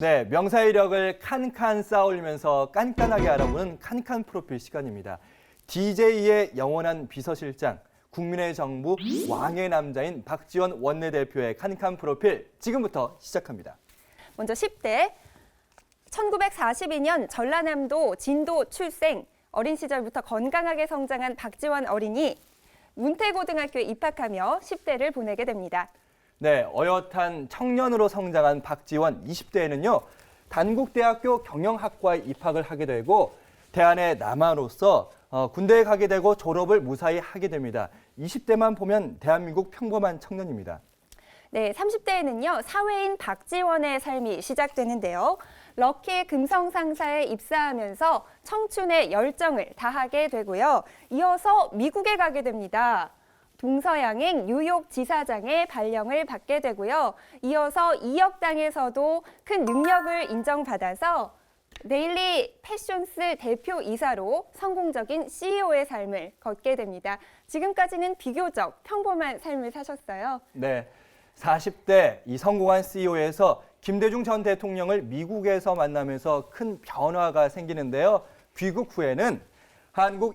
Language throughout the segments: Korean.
네, 명사이력을 칸칸 쌓아올리면서 깐깐하게 알아보는 칸칸 프로필 시간입니다. DJ의 영원한 비서실장, 국민의 정부 왕의 남자인 박지원 원내대표의 칸칸 프로필 지금부터 시작합니다. 먼저 10대, 1942년 전라남도 진도 출생, 어린 시절부터 건강하게 성장한 박지원 어린이, 문태고등학교에 입학하며 10대를 보내게 됩니다. 네, 어엿한 청년으로 성장한 박지원 20대에는요. 단국대학교 경영학과에 입학을 하게 되고 대안의 남아로서 군대에 가게 되고 졸업을 무사히 하게 됩니다. 20대만 보면 대한민국 평범한 청년입니다. 네, 30대에는요. 사회인 박지원의 삶이 시작되는데요. 럭키 금성상사에 입사하면서 청춘의 열정을 다하게 되고요. 이어서 미국에 가게 됩니다. 동서양행 뉴욕 지사장의 발령을 받게 되고요. 이어서 이역당에서도 큰 능력을 인정받아서 데일리 패션스 대표이사로 성공적인 CEO의 삶을 걷게 됩니다. 지금까지는 비교적 평범한 삶을 사셨어요. 네, 40대 이 성공한 CEO에서 김대중 전 대통령을 미국에서 만나면서 큰 변화가 생기는데요. 귀국 후에는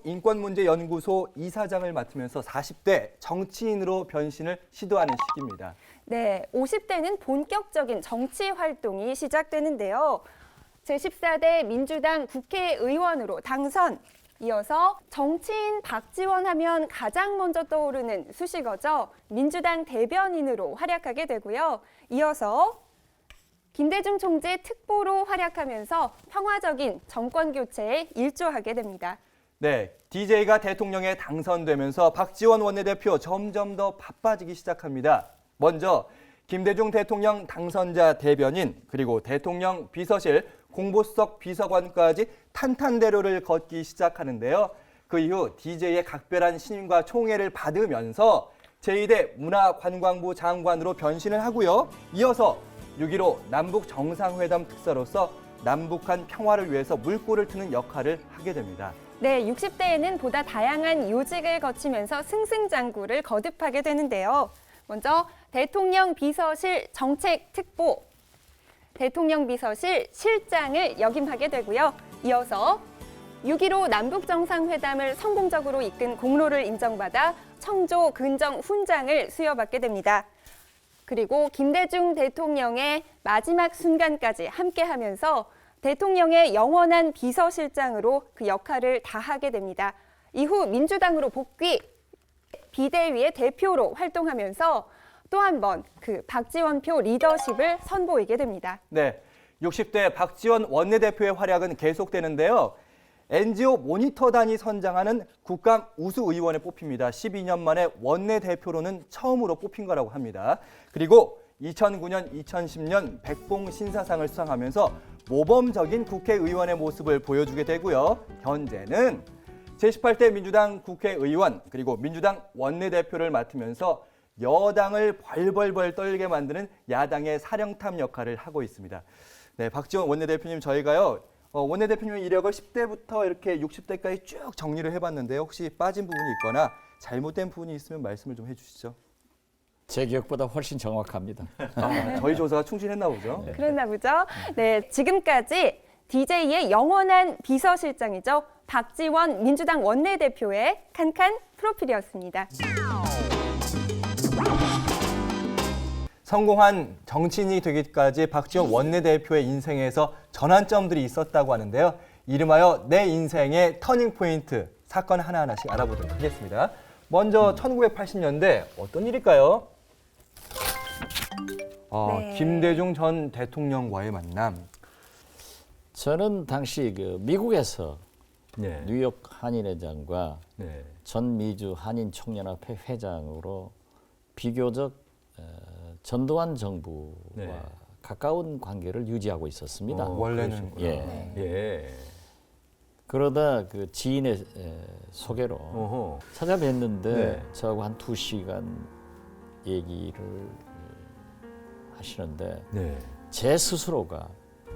한국인권문제연구소 이사장을 맡으면서 40대 정치인으로 변신을 시도하는 시기입니다. 네, 50대는 본격적인 정치 활동이 시작되는데요. 제14대 민주당 국회의원으로 당선, 이어서 정치인 박지원 하면 가장 먼저 떠오르는 수식어죠. 민주당 대변인으로 활약하게 되고요. 이어서 김대중 총재 특보로 활약하면서 평화적인 정권 교체에 일조하게 됩니다. 네, DJ가 대통령에 당선되면서 박지원 원내대표 점점 더 바빠지기 시작합니다. 먼저 김대중 대통령 당선자 대변인 그리고 대통령 비서실 공보수석 비서관까지 탄탄대로를 걷기 시작하는데요. 그 이후 DJ의 각별한 신임과 총애를 받으면서 제2대 문화관광부 장관으로 변신을 하고요. 이어서 6.15 남북 정상회담 특사로서 남북한 평화를 위해서 물꼬를 트는 역할을 하게 됩니다. 네, 60대에는 보다 다양한 요직을 거치면서 승승장구를 거듭하게 되는데요. 먼저 대통령 비서실 정책특보, 대통령 비서실 실장을 역임하게 되고요. 이어서 6.15 남북정상회담을 성공적으로 이끈 공로를 인정받아 청조 근정 훈장을 수여받게 됩니다. 그리고 김대중 대통령의 마지막 순간까지 함께하면서 대통령의 영원한 비서실장으로 그 역할을 다하게 됩니다. 이후 민주당으로 복귀, 비대위의 대표로 활동하면서 또 한 번 그 박지원표 리더십을 선보이게 됩니다. 네, 60대 박지원 원내대표의 활약은 계속되는데요. NGO 모니터단이 선정하는 국감 우수의원에 뽑힙니다. 12년 만에 원내대표로는 처음으로 뽑힌 거라고 합니다. 그리고 2009년, 2010년 백봉 신사상을 수상하면서 모범적인 국회의원의 모습을 보여주게 되고요. 현재는 제18대 민주당 국회의원 그리고 민주당 원내대표를 맡으면서 여당을 벌벌벌 떨게 만드는 야당의 사령탑 역할을 하고 있습니다. 네, 박지원 원내대표님 저희가요. 원내대표님의 이력을 10대부터 이렇게 60대까지 쭉 정리를 해봤는데 혹시 빠진 부분이 있거나 잘못된 부분이 있으면 말씀을 좀 해주시죠. 제 기억보다 훨씬 정확합니다. 저희 조사가 충실했나 보죠. 네. 그랬나 보죠? 네, 지금까지 DJ의 영원한 비서실장이죠. 박지원 민주당 원내대표의 칸칸 프로필이었습니다. 성공한 정치인이 되기까지 박지원 원내대표의 인생에서 전환점들이 있었다고 하는데요. 이름하여 내 인생의 터닝포인트 사건 하나하나씩 알아보도록 하겠습니다. 먼저 1980년대 어떤 일일까요? 네. 김대중 전 대통령과의 만남. 저는 당시 그 미국에서 네. 뉴욕 한인회장과 네. 전미주 한인총연합회 회장으로 비교적 전두환 정부와 네. 가까운 관계를 유지하고 있었습니다. 원래는 예. 예. 그러다 그 지인의 소개로 어허. 찾아뵀는데 네. 저하고 한 2시간 얘기를 하시는데 네. 제 스스로가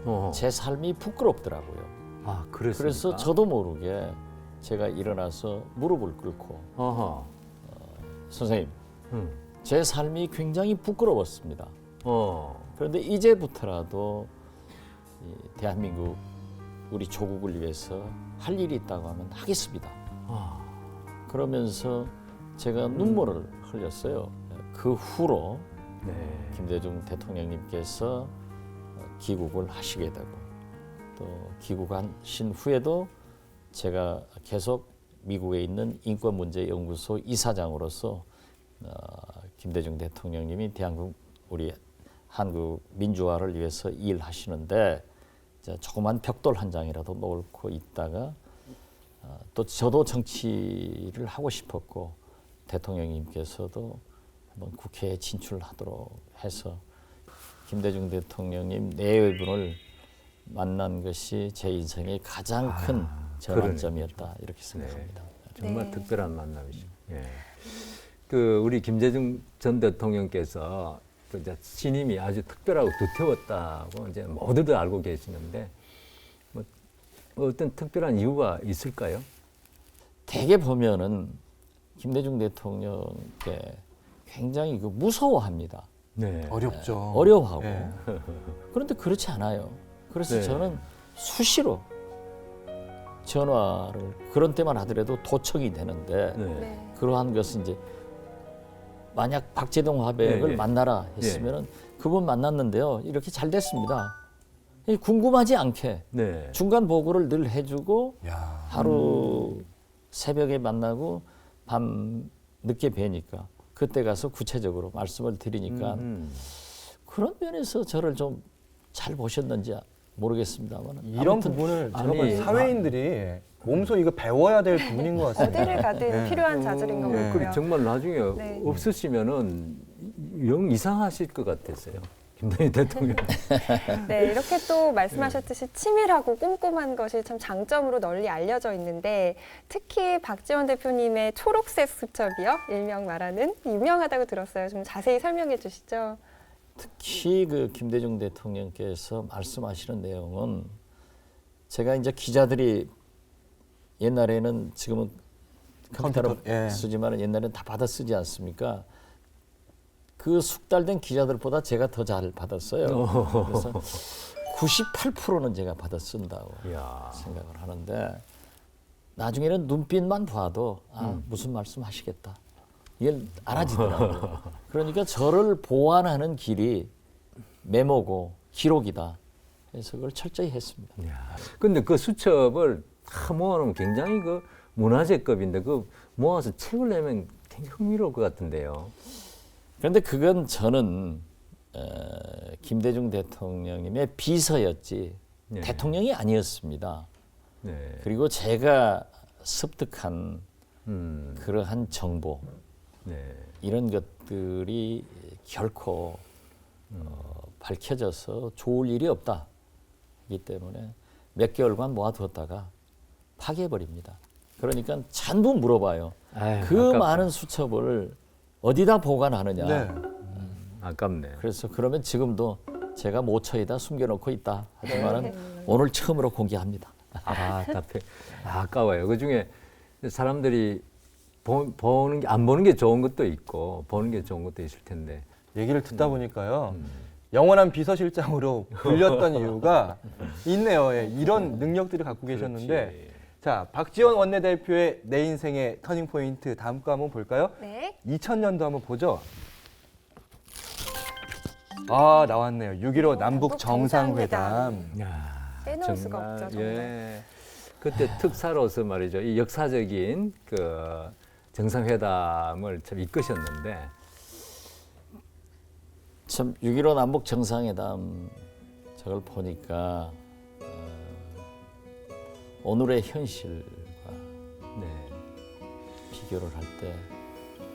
어허. 제 삶이 부끄럽더라고요. 아, 그랬습니까? 그래서 저도 모르게 제가 일어나서 무릎을 꿇고 어허. 선생님, 음. 제 삶이 굉장히 부끄러웠습니다. 어. 그런데 이제부터라도 이 대한민국 우리 조국을 위해서 할 일이 있다고 하면 하겠습니다. 그러면서 제가 눈물을 흘렸어요. 그 후로 네. 김대중 대통령님께서 귀국을 하시게 되고 또 귀국하신 후에도 제가 계속 미국에 있는 인권문제연구소 이사장으로서 김대중 대통령님이 대한민국 우리 한국 민주화를 위해서 일하시는데 조그만 벽돌 한 장이라도 놓고 있다가 또 저도 정치를 하고 싶었고 대통령님께서도 한번 국회에 진출하도록 해서 김대중 대통령님 내외분을 만난 것이 제 인생의 가장 큰 전환점이었다 이렇게 생각합니다. 정말 네. 특별한 만남이죠. 예. 그 우리 김대중 전 대통령께서 또 이제 신임이 아주 특별하고 두터웠다고 이제 모두들 알고 계시는데 뭐 어떤 특별한 이유가 있을까요? 대개 보면은 김대중 대통령께 굉장히 무서워합니다. 네. 어렵죠. 어려워하고. 예. 그런데 그렇지 않아요. 그래서 네. 저는 수시로 전화를 그런 때만 하더라도 도청이 되는데 네. 네. 그러한 것은 이제 만약 박재동 화백을 네, 네. 만나라 했으면은 그분 만났는데요. 이렇게 잘 됐습니다. 궁금하지 않게 네. 중간 보고를 늘 해주고 야. 하루 새벽에 만나고 밤 늦게 뵈니까 그때 가서 구체적으로 말씀을 드리니까 그런 면에서 저를 좀 잘 보셨는지 모르겠습니다만 이런 부분을 제가 아니, 봐요. 사회인들이 몸소 이거 배워야 될 부분인 것 같습니다. 어디를 가든 네. 필요한 자질인 것 그리고 같고요. 정말 나중에 네. 없으시면은 영 이상하실 것 같았어요. 김대중 대통령. 네, 이렇게 또 말씀하셨듯이 치밀하고 꼼꼼한 것이 참 장점으로 널리 알려져 있는데 특히 박지원 대표님의 초록색 수첩이요, 일명 말하는 유명하다고 들었어요. 좀 자세히 설명해 주시죠. 특히 그 김대중 대통령께서 말씀하시는 내용은 제가 이제 기자들이 옛날에는 지금은 컴퓨터로 컴퓨터, 예. 쓰지만 옛날에는 다 받아 쓰지 않습니까? 그 숙달된 기자들보다 제가 더 잘 받았어요. 그래서 98%는 제가 받아 쓴다고 이야. 생각을 하는데 나중에는 눈빛만 봐도 무슨 말씀 하시겠다. 이걸 알아지더라고요. 그러니까 저를 보완하는 길이 메모고 기록이다. 그래서 그걸 철저히 했습니다. 근데 그 수첩을 다 모아놓으면 굉장히 그 문화재급인데 그 모아서 책을 내면 굉장히 흥미로울 것 같은데요. 그런데 그건 저는 김대중 대통령님의 비서였지 네. 대통령이 아니었습니다. 네. 그리고 제가 습득한 그러한 정보 네. 이런 것들이 결코 밝혀져서 좋을 일이 없다. 이기 때문에 몇 개월간 모아두었다가 파괴해버립니다. 그러니까 전부 물어봐요. 아유, 그 아깝다. 많은 수첩을 어디다 보관하느냐. 네. 아깝네. 그래서 그러면 지금도 제가 모처에다 숨겨놓고 있다. 하지만은 오늘 처음으로 공개합니다. 아, 답답해. 아까워요. 그 중에 사람들이 보는 게, 안 보는 게 좋은 것도 있고, 보는 게 좋은 것도 있을 텐데. 얘기를 듣다 보니까요. 영원한 비서실장으로 불렸던 이유가 있네요. 예, 이런 능력들을 갖고 계셨는데 그렇지. 자, 박지원 원내대표의 내 인생의 터닝포인트 다음 거 한번 볼까요? 네. 2000년도 한번 보죠. 아, 나왔네요. 6.15 남북 정상회담. 야, 빼놓을 수가 없죠, 정말. 예. 그때 특사로서 말이죠. 이 역사적인 그 정상회담을 참 이끄셨는데. 참 6.15 남북 정상회담 저걸 보니까 오늘의 현실과 네. 비교를 할 때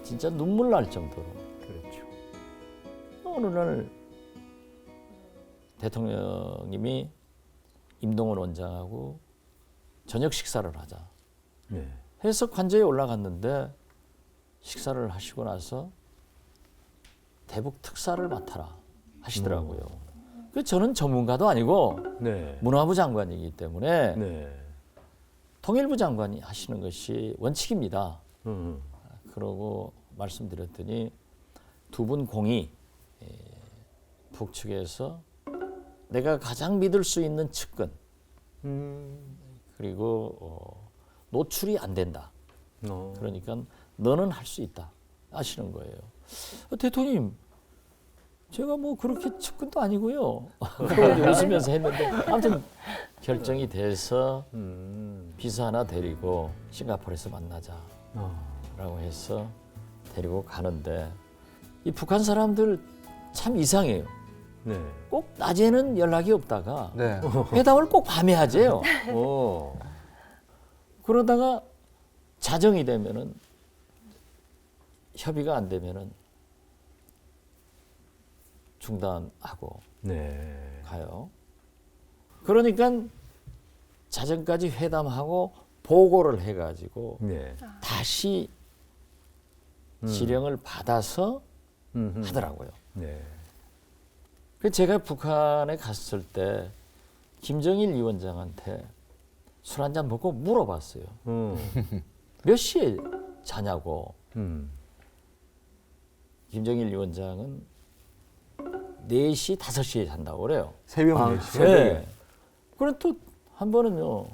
진짜 눈물 날 정도로 그렇죠. 어느 날 대통령님이 임동원 원장하고 저녁 식사를 하자 네. 해서 관저에 올라갔는데 식사를 하시고 나서 대북 특사를 맡아라 하시더라고요. 그 저는 전문가도 아니고 네. 문화부 장관이기 때문에 네. 통일부 장관이 하시는 것이 원칙입니다. 음. 그러고 말씀드렸더니 두 분 공이 북측에서 내가 가장 믿을 수 있는 측근 음. 그리고 노출이 안 된다. 그러니까 너는 할 수 있다 하시는 거예요. 대통령 제가 뭐 그렇게 측근도 아니고요. 그러고 웃으면서 했는데 아무튼 결정이 돼서 비서 하나 데리고 싱가포르에서 만나자라고 해서 데리고 가는데 이 북한 사람들 참 이상해요. 네. 꼭 낮에는 연락이 없다가 네. 회담을 꼭 밤에 하재요. 오. 그러다가 자정이 되면은 협의가 안 되면은 중단하고 네. 가요. 그러니까 자정까지 회담하고 보고를 해가지고 네. 다시 지령을 받아서 하더라고요. 네. 그래서 제가 북한에 갔을 때 김정일 위원장한테 술 한잔 먹고 물어봤어요. 몇 시에 자냐고. 김정일 위원장은 4시, 5시에 잔다고 그래요. 새벽 아, 4시. 네. 그럼 또 한 번은요.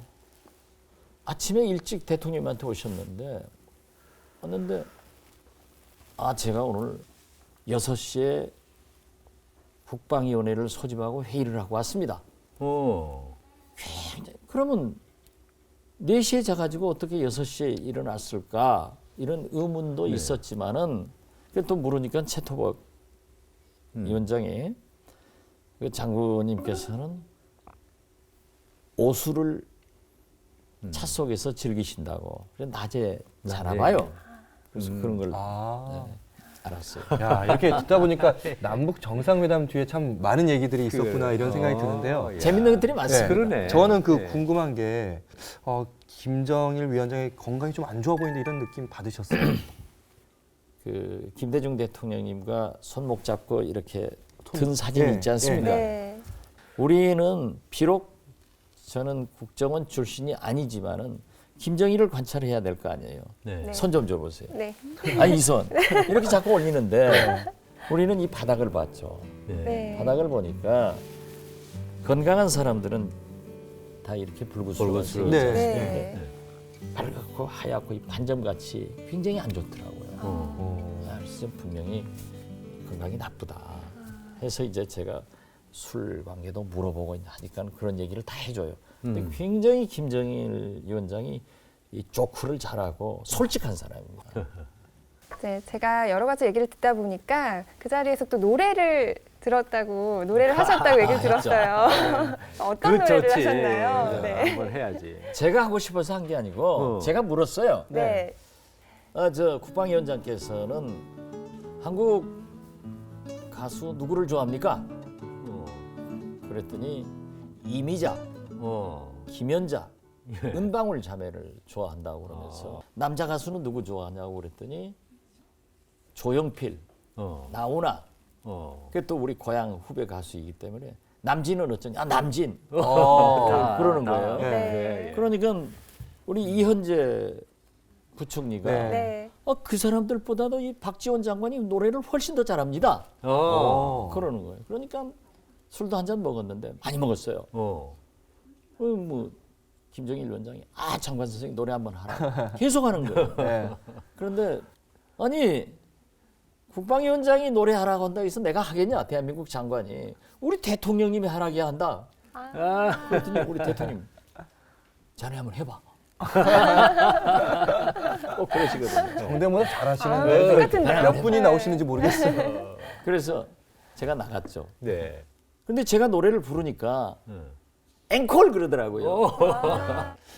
아침에 일찍 대통령한테 오셨는데 왔는데 제가 오늘 6시에 국방위원회를 소집하고 회의를 하고 왔습니다. 그러면 4시에 자가지고 어떻게 6시에 일어났을까 이런 의문도 네. 있었지만은 또 물으니까 최토복 위원장이 그 장군님께서는 오수를 차 속에서 즐기신다고 그래서 낮에 자나 봐요. 그래서 그런 걸 알았어요. 야, 이렇게 듣다 보니까 남북 정상회담 뒤에 참 많은 얘기들이 있었구나 이런 생각이 드는데요. 재밌는 것들이 많습니다. 그러네. 저는 그 네. 궁금한 게 김정일 위원장의 건강이 좀 안 좋아 보이는데 이런 느낌 받으셨어요? 그 김대중 대통령님과 손목 잡고 이렇게 든 사진 예, 있지 않습니까? 네. 우리는 비록 저는 국정원 출신이 아니지만은 김정일을 관찰해야 될 거 아니에요. 네. 손 좀 줘보세요. 네. 이 손. 이렇게 자꾸 올리는데 우리는 이 바닥을 봤죠. 네. 바닥을 보니까 건강한 사람들은 다 이렇게 불구스러워 불구스러워. 네. 네. 밝고 하얗고 이 반점같이 굉장히 안 좋더라고요. 그래서 분명히 건강이 나쁘다. 해서 이제 제가 술 관계도 물어보고 하니까 그런 얘기를 다 해줘요. 근데 굉장히 김정일 위원장이 이 조크를 잘하고 솔직한 사람입니다. 네, 제가 여러 가지 얘기를 듣다 보니까 그 자리에서 또 노래를 하셨다고 얘기를 들었어요. 어떤 노래를 하셨나요? 네. 한번 해야지. 제가 하고 싶어서 한 게 아니고 제가 물었어요. 네. 저 국방위원장께서는 한국 가수 누구를 좋아합니까? 그랬더니 이미자, 김연자, 은방울 자매를 좋아한다고 그러면서 남자 가수는 누구 좋아하냐고 그랬더니 조용필, 나훈아. 그게 또 우리 고향 후배 가수이기 때문에 남진은 어쩌냐? 남진. 그러는 거예요. 네. 그러니까 우리 이현재 부총리가 네. 네. 그 사람들보다도 이 박지원 장관이 노래를 훨씬 더 잘합니다. 그러는 거예요. 그러니까 술도 한 잔 먹었는데 많이 먹었어요. 뭐 김정일 위원장이 장관 선생님 노래 한번 하라 계속 하는 거예요. 네. 그런데 아니 국방위원장이 노래하라고 한다 해서 내가 하겠냐? 대한민국 장관이 우리 대통령님이 하라게 한다. 그랬더니 우리 대통령 자네 한번 해봐. 꼭 그러시거든요. 정대모사 잘하시는 똑같은데요? 거예요. 몇 분이 나오시는지 모르겠어요. 그래서 제가 나갔죠. 네. 근데 제가 노래를 부르니까 앵콜 그러더라고요.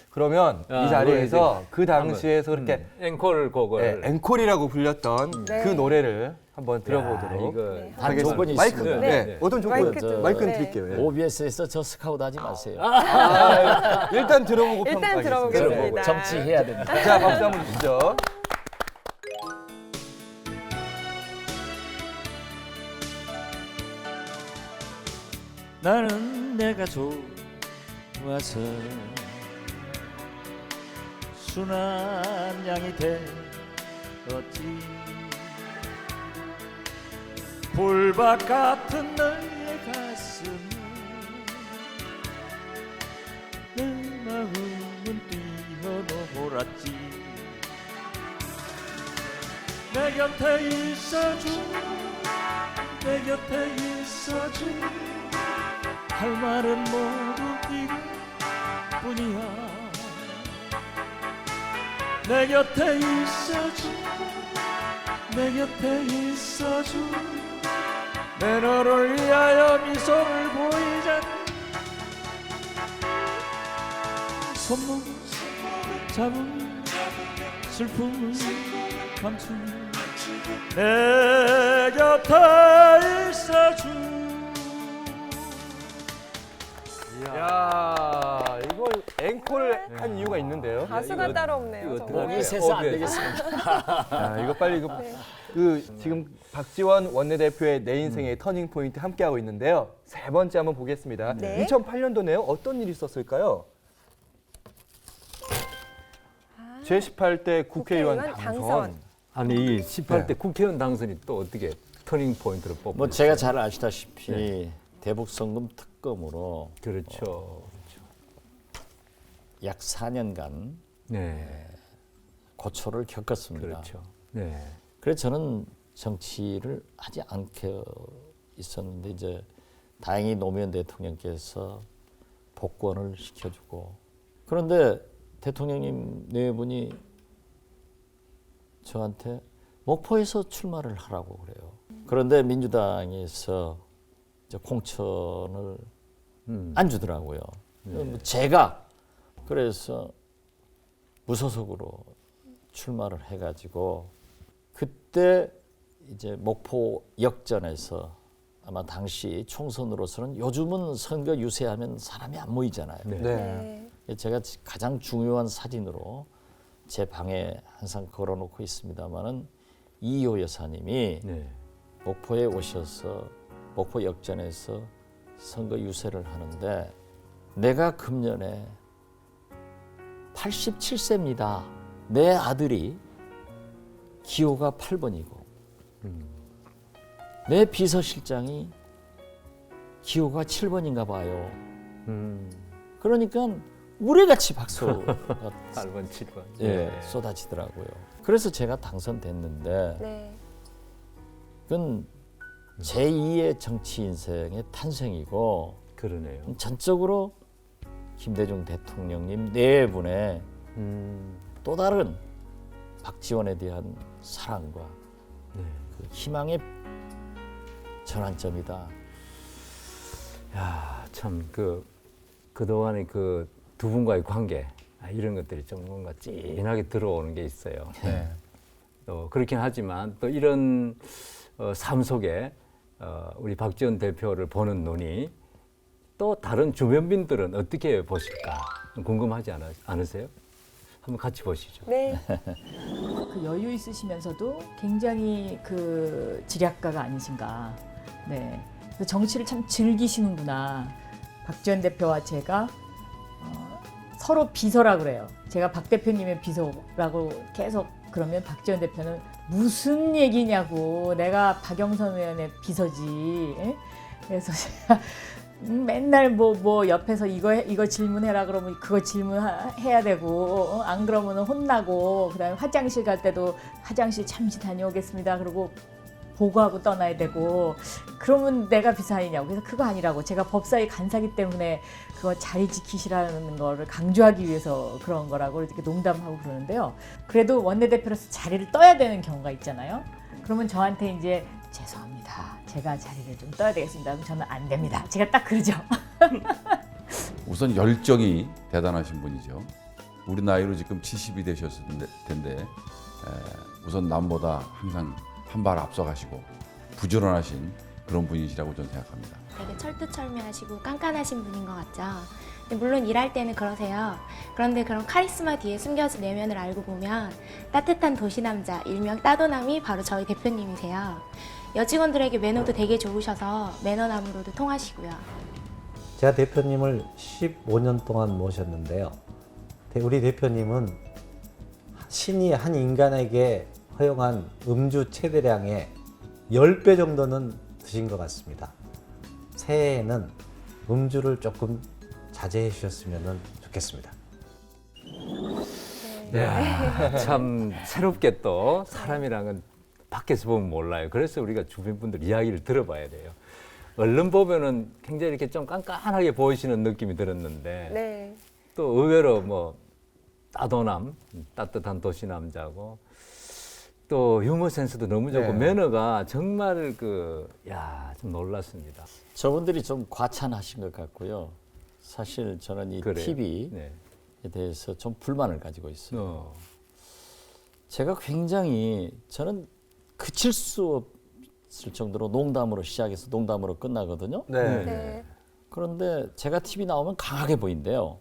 그러면 이 자리에서 그 당시에서 그렇게 앵콜 곡을 앵콜이라고 불렸던 네. 그 노래를 한번 들어보도록 이거 단 조건이 마이크, 있습니다. 네. 어떤 조건? 마이크 좀, 마이크는 네. 드릴게요. 예. OBS에서 저 스카우트 하지 마세요. 일단 들어보고 일단 평가하겠습니다. 들어보겠습니다. 정치해야 됩니다. 자, 박수 한번 주시죠. 나는 내가 좋아서 순한 양이 되었지 불밭 같은 너의 가슴을 알았지. 내 곁에 있어줘, 내 곁에 있어줘. 할 말은 모두 이것뿐이야. 내 곁에 있어줘, 내 곁에 있어줘. 내 너를 위하여 미소를 보이자. 손목 잡으며 슬픔을 감추며 내 곁에 있어줘. 야, 이거 앵콜을 한 이유가 있는데요. 가수가 따로 없네요. 이거 정말. 몸이 세서 안 되겠습니다. 야, 이거 빨리 그 지금 박지원 원내대표의 내 인생의 터닝 포인트 함께 하고 있는데요. 세 번째 한번 보겠습니다. 네. 2008년도네요. 어떤 일이 있었을까요? 제18대 국회의원 국회의원 당선. 당선. 아니 이 18대 네. 국회의원 당선이 또 어떻게 터닝 포인트로 뽑혔어요? 뭐 제가 잘 아시다시피 대북송금 특검으로 그렇죠. 약 4년간 네, 고초를 겪었습니다. 그렇죠. 네, 그래서 저는 정치를 하지 않게 있었는데 이제 다행히 노무현 대통령께서 복권을 시켜주고, 그런데 대통령님 네 분이 저한테 목포에서 출마를 하라고 그래요. 그런데 민주당에서 이제 공천을 안 주더라고요. 제가 그래서 무소속으로 출마를 해가지고 그때 이제 목포 역전에서 아마 당시 총선으로서는 요즘은 선거 유세하면 사람이 안 모이잖아요. 네. 네. 제가 가장 중요한 사진으로 제 방에 항상 걸어놓고 있습니다만은 이호 여사님이 네. 목포에 오셔서 목포 역전에서 선거 유세를 하는데 내가 금년에 87세입니다. 내 아들이 기호가 8번이고 내 비서실장이 기호가 7번인가 봐요. 그러니까 우리같이 박수가 8번, 7번. 예, 쏟아지더라고요. 그래서 제가 당선됐는데 네. 그건 제2의 정치 인생의 탄생이고 그러네요. 전적으로 김대중 대통령님 네 분의 또 다른 박지원에 대한 사랑과 네. 그 희망의 전환점이다. 야, 참 그동안의 그 두 분과의 관계 이런 것들이 좀 뭔가 찐하게 들어오는 게 있어요. 네. 그렇긴 하지만 또 이런 삶 속에 우리 박지원 대표를 보는 눈이 또 다른 주변민들은 어떻게 보실까 궁금하지 않으세요? 한번 같이 보시죠. 네. 그 여유 있으시면서도 굉장히 그 지략가가 아니신가. 네. 그 정치를 참 즐기시는구나. 박지원 대표와 제가 서로 비서라 그래요. 제가 박 대표님의 비서라고 계속 그러면 박지원 대표는 무슨 얘기냐고. 내가 박영선 의원의 비서지. 에? 그래서 제가 맨날 뭐 옆에서 이거 질문해라 그러면 그거 질문해야 되고 안 그러면 혼나고 그다음에 화장실 갈 때도 화장실 잠시 다녀오겠습니다. 그러고 보고하고 떠나야 되고 그러면 내가 비서이냐고. 그래서 그거 아니라고. 제가 법사위 간사기 때문에 그거 자리 지키시라는 거를 강조하기 위해서 그런 거라고 이렇게 농담하고 그러는데요. 그래도 원내대표로서 자리를 떠야 되는 경우가 있잖아요. 그러면 저한테 이제 죄송합니다. 제가 자리를 좀 떠야 되겠습니다. 그럼 저는 안 됩니다. 제가 딱 그러죠. 우선 열정이 대단하신 분이죠. 우리 나이로 지금 70이 되셨을 텐데 우선 남보다 항상 한 발 앞서가시고 부지런하신 그런 분이시라고 저는 생각합니다. 되게 철두철미하시고 깐깐하신 분인 것 같죠. 근데 물론 일할 때는 그러세요. 그런데 그런 카리스마 뒤에 숨겨진 내면을 알고 보면 따뜻한 도시남자, 일명 따도남이 바로 저희 대표님이세요. 여직원들에게 매너도 되게 좋으셔서 매너남으로도 통하시고요. 제가 대표님을 15년 동안 모셨는데요. 우리 대표님은 신이 한 인간에게 허용한 음주 최대량의 10배 정도는 드신 것 같습니다. 새해에는 음주를 조금 자제해 주셨으면 좋겠습니다. 야, 참 새롭게 또 사람이랑은 밖에서 보면 몰라요. 그래서 우리가 주변 분들 이야기를 들어봐야 돼요. 얼른 보면은 굉장히 이렇게 좀 깐깐하게 보이시는 느낌이 들었는데 네. 또 의외로 뭐 따도남, 따뜻한 도시 남자고 또 유머 센스도 너무 좋고 네. 매너가 정말 좀 놀랐습니다. 저분들이 좀 과찬하신 것 같고요. 사실 저는 이 그래요. TV에 네. 대해서 좀 불만을 가지고 있어요. 어. 제가 굉장히 저는 그칠 수 없을 정도로 농담으로 시작해서 농담으로 끝나거든요. 네. 네. 그런데 제가 TV 나오면 강하게 보인대요.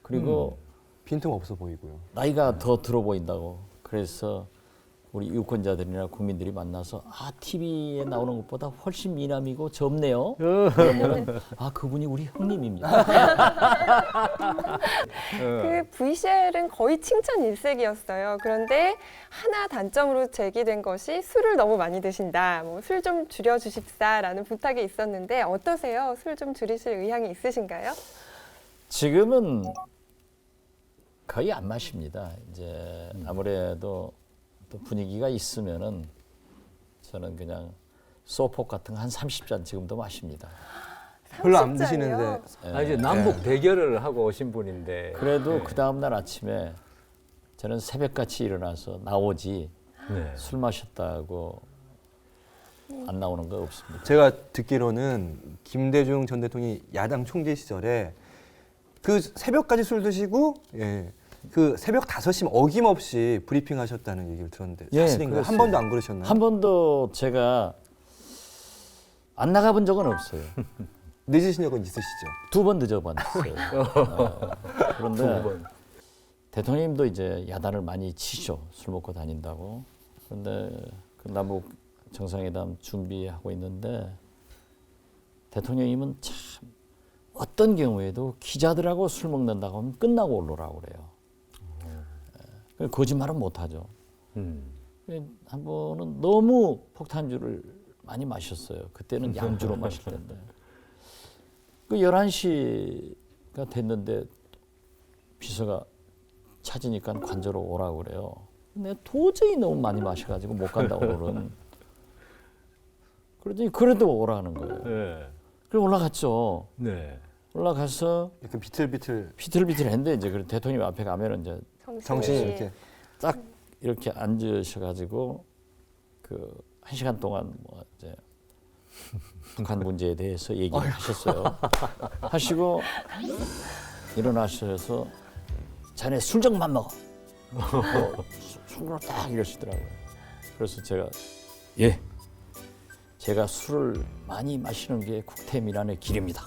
그리고 빈틈 없어 보이고요. 나이가 더 들어 보인다고. 그래서 우리 유권자들이나 국민들이 만나서 TV에 나오는 것보다 훨씬 미남이고 젊네요. 그러면 그분이 우리 형님입니다. 그 VCR은 거의 칭찬 일색이었어요. 그런데 하나 단점으로 제기된 것이 술을 너무 많이 드신다. 뭐 술 좀 줄여 주십사라는 부탁이 있었는데 어떠세요? 술 좀 줄이실 의향이 있으신가요? 지금은 거의 안 마십니다. 이제 아무래도 또 분위기가 있으면은 저는 그냥 소폭 같은 거 한 30잔 지금도 마십니다. 별로 안 30잔이요? 드시는데. 이제 남북 대결을 하고 오신 분인데 그래도 그 다음 날 아침에 저는 새벽같이 일어나서 나오지 네. 술 마셨다고 안 나오는 거 없습니다. 제가 듣기로는 김대중 전 대통령이 야당 총재 시절에 그 새벽까지 술 드시고 그 새벽 5시면 어김없이 브리핑 하셨다는 얘기를 들었는데 예, 사실인가요? 한 그랬어요. 번도 안 그러셨나요? 한 번도 제가 안 나가본 적은 없어요. 늦으신 적은 있으시죠? 2번 늦어봤어요. 그런데 대통령님도 이제 야단을 많이 치죠. 술 먹고 다닌다고. 그런데 그 남북 정상회담 준비하고 있는데 대통령님은 참 어떤 경우에도 기자들하고 술 먹는다고 하면 끝나고 올라오라고 그래요. 거짓말은 못하죠. 한 번은 너무 폭탄주를 많이 마셨어요. 그때는 양주로 마실 텐데. 그 11시가 됐는데 비서가 찾으니까 관저로 오라고 그래요. 근데 도저히 너무 많이 마셔가지고 못 간다 오늘은. 그러더니 그래도 오라는 거예요. 네. 그래서 올라갔죠. 네. 약간 올라가서 그 비틀비틀 비틀비틀했는데 이제 그 대통령 앞에 가면은 이제 정신이 이렇게 딱 이렇게 앉으셔가지고 그 1시간 동안 뭐 이제 북한 문제에 대해서 얘기를 하셨어요. 하시고 일어나셔서 자네 술 좀만 먹어. 손으로 딱 이러시더라고요. 그래서 제가 술을 많이 마시는 게 국태민안의 길입니다.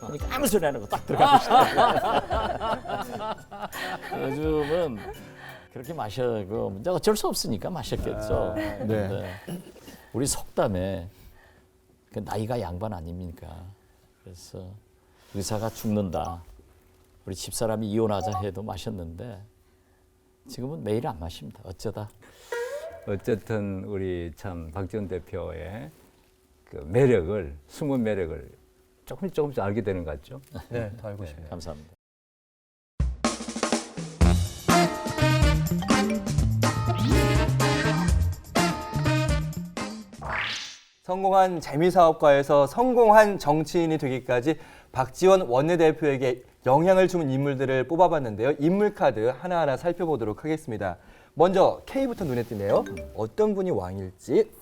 그러니까 아무 소리 안 하고 딱 들어가시더라고요. 요즘은 그렇게 마셔고 이제 어쩔 수 없으니까 마셨겠죠. 네. 우리 속담에 그 나이가 양반 아닙니까? 그래서 의사가 죽는다. 우리 집사람이 이혼하자 해도 마셨는데 지금은 매일 안 마십니다. 어쩌다. 어쨌든 우리 참 박지원 대표의 그 매력을 숨은 매력을 조금씩 알게 되는 것 같죠. 네, 더 알고 싶네요. 감사합니다. 성공한 재미사업가에서 성공한 정치인이 되기까지 박지원 원내대표에게 영향을 준 인물들을 뽑아봤는데요. 인물카드 하나하나 살펴보도록 하겠습니다. 먼저 K부터 눈에 띄네요. 어떤 분이 왕일지.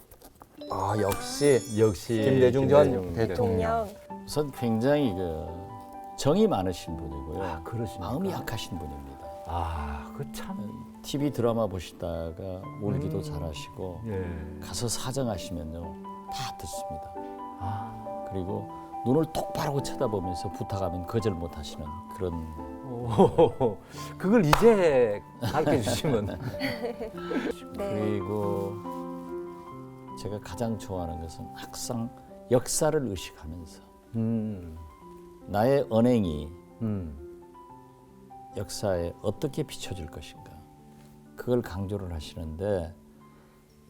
역시 김대중 전 대통령. 우선 굉장히 그 정이 많으신 분이고요. 그러십니까? 마음이 약하신 분입니다. 그 참. TV 드라마 보시다가 울기도 잘하시고 예. 가서 사정하시면요 다 듣습니다. 그리고 눈을 똑바로 쳐다보면서 부탁하면 거절 못하시는 그런. 그걸 이제 가르쳐 주시면. 그리고 제가 가장 좋아하는 것은 항상 역사를 의식하면서 나의 언행이 역사에 어떻게 비춰질 것인가 그걸 강조를 하시는데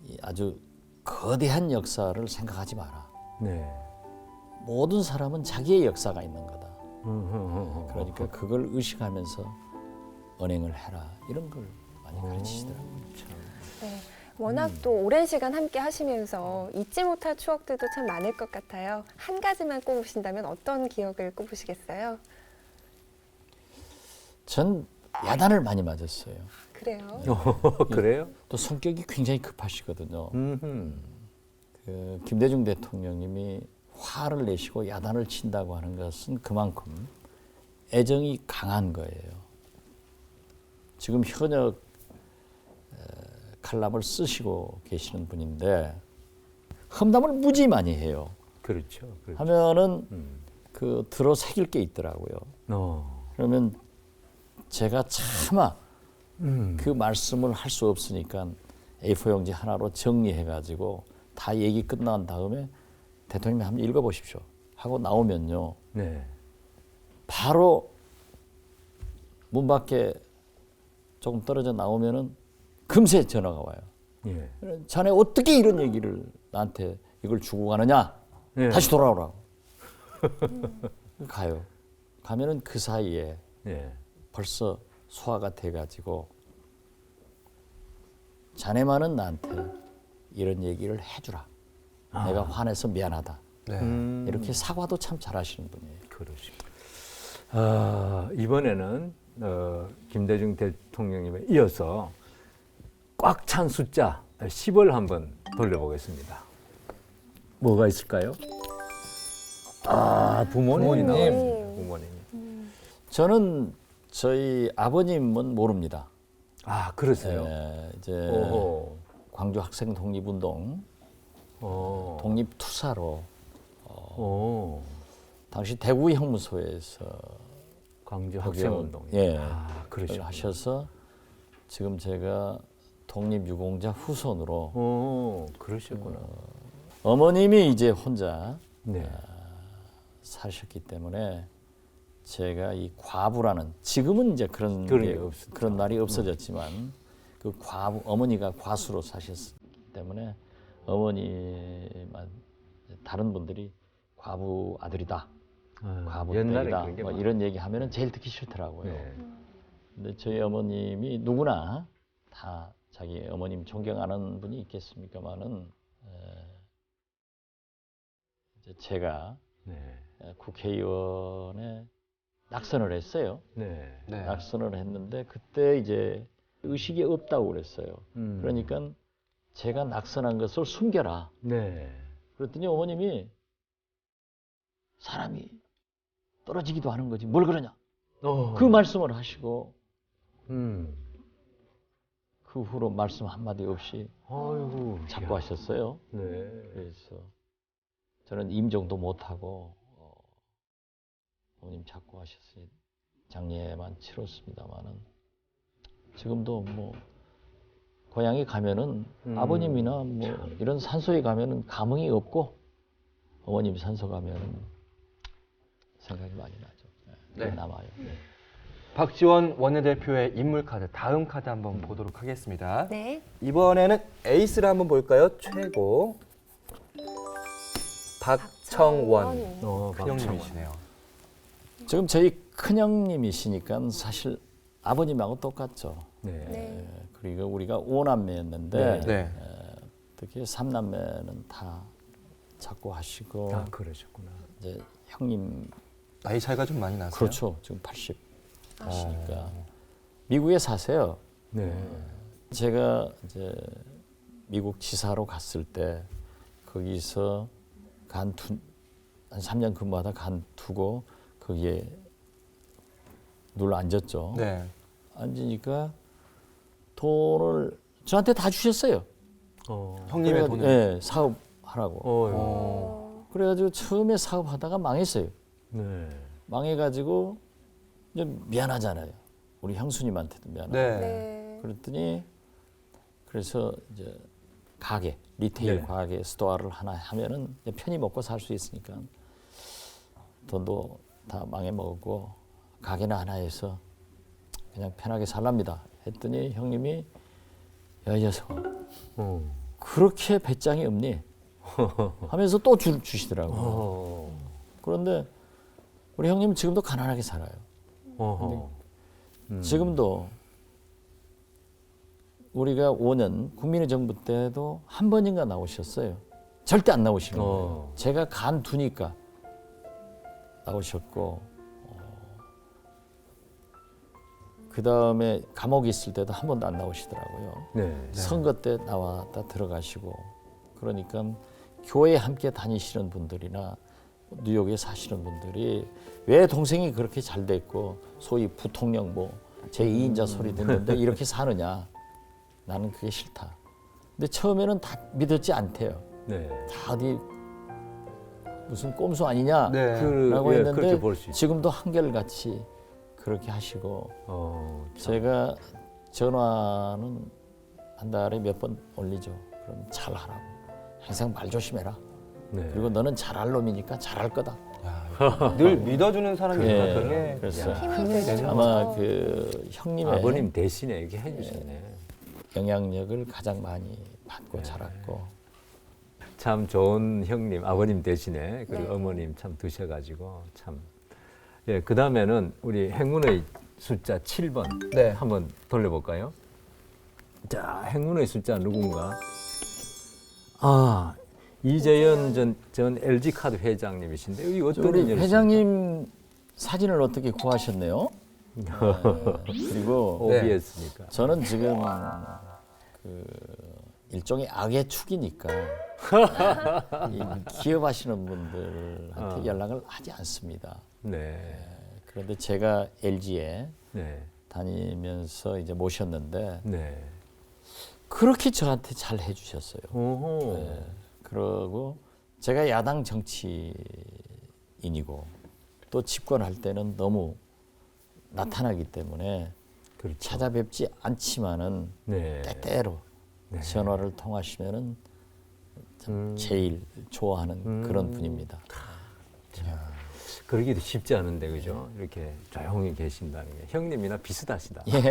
이 아주 거대한 역사를 생각하지 마라. 네. 모든 사람은 자기의 역사가 있는 거다. 그러니까 그걸 의식하면서 언행을 해라 이런 걸 많이 가르치시더라고요. 네. 워낙 또 오랜 시간 함께 하시면서 잊지 못할 추억들도 참 많을 것 같아요. 한 가지만 꼽으신다면 어떤 기억을 꼽으시겠어요? 전 야단을 많이 맞았어요. 그래요? 그래요? 또 성격이 굉장히 급하시거든요. 음흠. 그 김대중 대통령님이 화를 내시고 야단을 친다고 하는 것은 그만큼 애정이 강한 거예요. 지금 현역 칼럼을 쓰시고 계시는 분인데 험담을 무지 많이 해요. 그렇죠. 그렇죠. 하면은 그 들어 새길 게 있더라고요. 그러면 제가 차마 그 말씀을 할 수 없으니까 A4 용지 하나로 정리해가지고 다 얘기 끝난 다음에 대통령님 한번 읽어보십시오 하고 나오면요. 네. 바로 문 밖에 조금 떨어져 나오면은 금세 전화가 와요. 예. 자네 어떻게 이런 얘기를 나한테 이걸 주고 가느냐? 예. 다시 돌아오라고. 가요. 가면은 그 사이에 예. 벌써 소화가 돼가지고 자네만은 나한테 이런 얘기를 해주라. 내가 화내서 미안하다. 네. 이렇게 사과도 참 잘하시는 분이에요. 그러시고. 이번에는 김대중 대통령님에 이어서 꽉 찬 숫자 10을 한번 돌려보겠습니다. 뭐가 있을까요? 부모님이 나왔습니다. 부모님. 저는 저희 아버님은 모릅니다. 그러세요? 이제 오호. 광주 학생 독립운동 독립투사로 당시 대구 형무소에서 광주 학생운동. 예, 그러시구나. 하셔서 지금 제가 독립유공자 후손으로 그러셨구나. 어머님이 이제 혼자 네. 사셨기 때문에 제가 이 과부라는 지금은 이제 그런 게 없었죠. 그런 날이 없어졌지만 그 과부 어머니가 과수로 사셨기 때문에 어머니만 다른 분들이 과부 아들이다, 과부 옛날에 딸이다 그런 게 뭐 많아요. 이런 얘기 하면은 제일 듣기 싫더라고요. 네. 근데 저희 어머님이 누구나 다 자기 어머님 존경하는 분이 있겠습니까마는 이제 제가 네. 국회의원에 낙선을 했어요. 네. 네. 낙선을 했는데 그때 이제 의식이 없다고 그랬어요. 그러니까 제가 낙선한 것을 숨겨라. 네. 그랬더니 어머님이 사람이 떨어지기도 하는 거지 뭘 그러냐. 그 말씀을 하시고 그 후로 말씀 한마디 없이 아이고. 자꾸 하셨어요. 네. 그래서 저는 임종도 못하고 어머님 자꾸 하셨으니 장례만 치렀습니다마는 지금도 뭐 고향에 가면은 아버님이나 뭐 이런 산소에 가면은 감흥이 없고 어머님 산소 가면은 생각이 많이 나죠. 네. 남아요. 박지원 원내대표의 인물 카드, 다음 카드 한번 보도록 하겠습니다. 네. 이번에는 에이스를 한번 볼까요? 최고. 박청원. 큰형님이시네요. 지금 저희 큰형님이시니까 사실 아버님하고 똑같죠. 네. 네. 그리고 우리가 5남매였는데 네. 특히 3남매는 다 자꾸 하시고 그러셨구나. 이제 형님 나이 차이가 좀 많이 나세요? 그렇죠. 지금 80이시니까 미국에 사세요. 네. 제가 이제 미국 지사로 갔을 때 거기서 한 3년 근무하다 간두고 거기에 눌러 앉았죠. 네. 앉으니까 돈을 저한테 다 주셨어요. 형님의 그래가지고, 돈을. 예, 사업하라고. 그래가지고 처음에 사업하다가 망했어요. 네. 망해가지고 이제 미안하잖아요. 우리 형수님한테도 미안하고. 네. 네. 그랬더니 그래서 이제 가게, 리테일 네. 가게 스토어를 하나 하면은 이제 편히 먹고 살 수 있으니까 돈도 다 망해 먹었고 가게는 하나 해서 그냥 편하게 살랍니다. 했더니 형님이 야, 이 녀석아 그렇게 배짱이 없니? 하면서 또 주시더라고요. 그런데 우리 형님은 지금도 가난하게 살아요. 지금도 우리가 5년 국민의 정부 때도 한 번인가 나오셨어요. 절대 안 나오시는 거예요. 제가 간두니까 나오셨고 그 다음에 감옥에 있을 때도 한 번도 안 나오시더라고요. 네. 선거 때 나왔다 들어가시고 그러니까 교회 함께 다니시는 분들이나 뉴욕에 사시는 분들이 왜 동생이 그렇게 잘 됐고 소위 부통령 뭐 제2인자 소리 듣는데 이렇게 사느냐. 나는 그게 싫다. 근데 처음에는 다 믿었지 않대요. 네. 다 어디 무슨 꼼수 아니냐라고 네. 했는데 예, 그렇게 볼 수 있죠. 지금도 한결같이 그렇게 하시고 제가 전화는 한 달에 몇 번 올리죠. 그럼 잘하라고. 항상 말 조심해라. 네. 그리고 너는 잘할 놈이니까 잘할 거다. 늘 믿어주는 사람이니까 예, 그게 그래서 힘이 되죠. 아마 그 형님의 아버님 대신에 얘기 해주셨네. 영향력을 가장 많이 받고 자랐고 참 좋은 형님, 아버님 대신에 그리고 네. 어머님 참 두셔가지고 참. 예, 그 다음에는 우리 행운의 숫자 7번 네. 한번 돌려볼까요? 자, 행운의 숫자 누군가? 아, 이재현 전 LG 카드 회장님이신데 여기 어떤 우리 인연이십니까? 회장님 사진을 어떻게 구하셨네요? 네. 그리고 OBS니까. 저는 지금 그 일종의 악의 축이니까 이 기업하시는 분들한테 연락을 하지 않습니다. 네. 그런데 제가 LG에 네. 다니면서 이제 모셨는데 네. 그렇게 저한테 잘 해주셨어요. 오호. 네. 그러고 제가 야당 정치인이고 또 집권할 때는 너무 나타나기 때문에 그렇죠. 찾아뵙지 않지만은 네. 때때로 네. 전화를 통하시면은 참 제일 좋아하는 그런 분입니다. 그러기도 쉽지 않은데 그죠? 이렇게 조용히 계신다는 게 형님이나 비슷하시다. 예.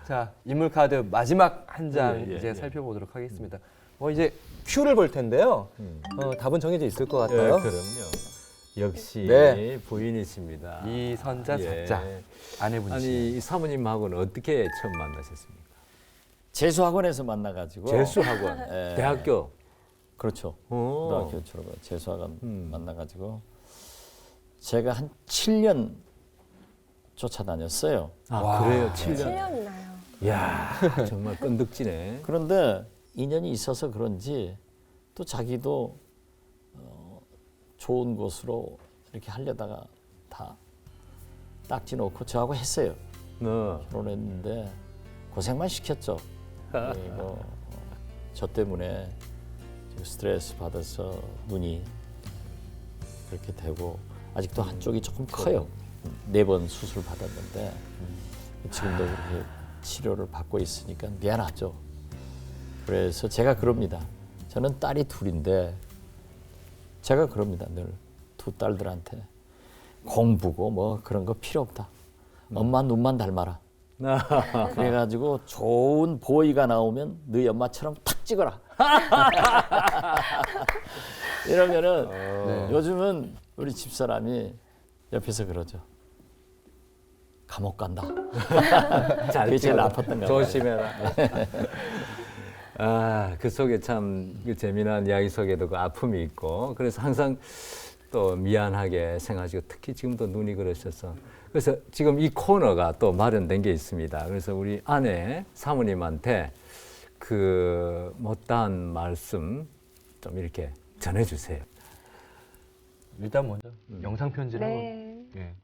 자, 인물 카드 마지막 한 장 예, 예, 이제 예. 살펴보도록 하겠습니다. 이제 큐를 볼 텐데요. 답은 정해져 있을 것 같아요. 그럼요. 역시 네. 부인이십니다. 이선자 작자 아내분이시네요. 아니 이 사모님하고는 어떻게 처음 만나셨습니까? 재수학원에서 만나가지고 재수학원, 예. 대학교. 그렇죠. 오. 고등학교 졸업 재수학원 만나가지고 제가 한 7년 쫓아다녔어요. 아 그래요, 7년. 7년이나요. 이야 정말 끈덕지네. 그런데 인연이 있어서 그런지 또 자기도 좋은 곳으로 이렇게 하려다가 다 딱지 놓고 저하고 했어요. 결혼했는데 고생만 시켰죠. 그리고 저 때문에 스트레스 받아서 눈이 그렇게 되고 아직도 한쪽이 조금 커요. 4번 수술 받았는데 지금도 그렇게 치료를 받고 있으니까 미안하죠. 그래서 제가 그럽니다. 저는 딸이 둘인데 제가 그럽니다. 늘 두 딸들한테 공부고 뭐 그런 거 필요 없다. 엄마 눈만 닮아라. 그래가지고 좋은 보이가 나오면 너희 엄마처럼 탁 찍어라. 이러면은 요즘은 우리 집사람이 옆에서 그러죠. 감옥 간다. 그게 제일 아팠던 거 조심해라. 아, 그 속에 참 그 재미난 이야기 속에도 그 아픔이 있고 그래서 항상 또 미안하게 생각하시고 특히 지금도 눈이 그러셔서 그래서 지금 이 코너가 또 마련된 게 있습니다. 그래서 우리 아내 사모님한테 그 못다한 말씀 좀 이렇게 전해주세요. 일단 먼저 영상 편지를 네. 한번. 예.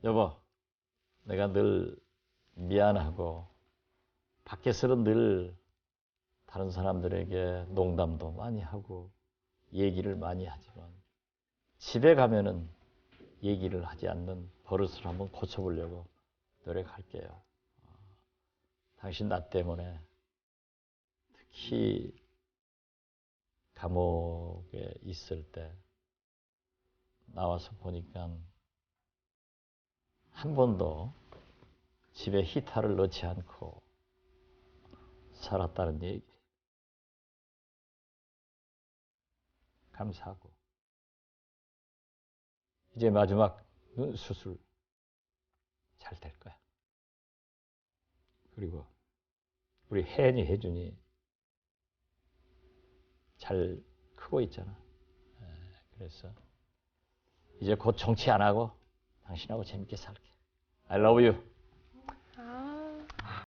여보, 내가 늘 미안하고 밖에서는 늘 다른 사람들에게 농담도 많이 하고 얘기를 많이 하지만 집에 가면은 얘기를 하지 않는 버릇을 한번 고쳐보려고 노력할게요. 당신 나 때문에 특히 감옥에 있을 때 나와서 보니까 한 번도 집에 히터를 넣지 않고 살았다는 얘기 감사하고 이제 마지막 눈 수술 잘 될 거야. 그리고 우리 혜준이 잘 크고 있잖아. 그래서 이제 곧 정치 안 하고 당신하고 재밌게 살게. I love you.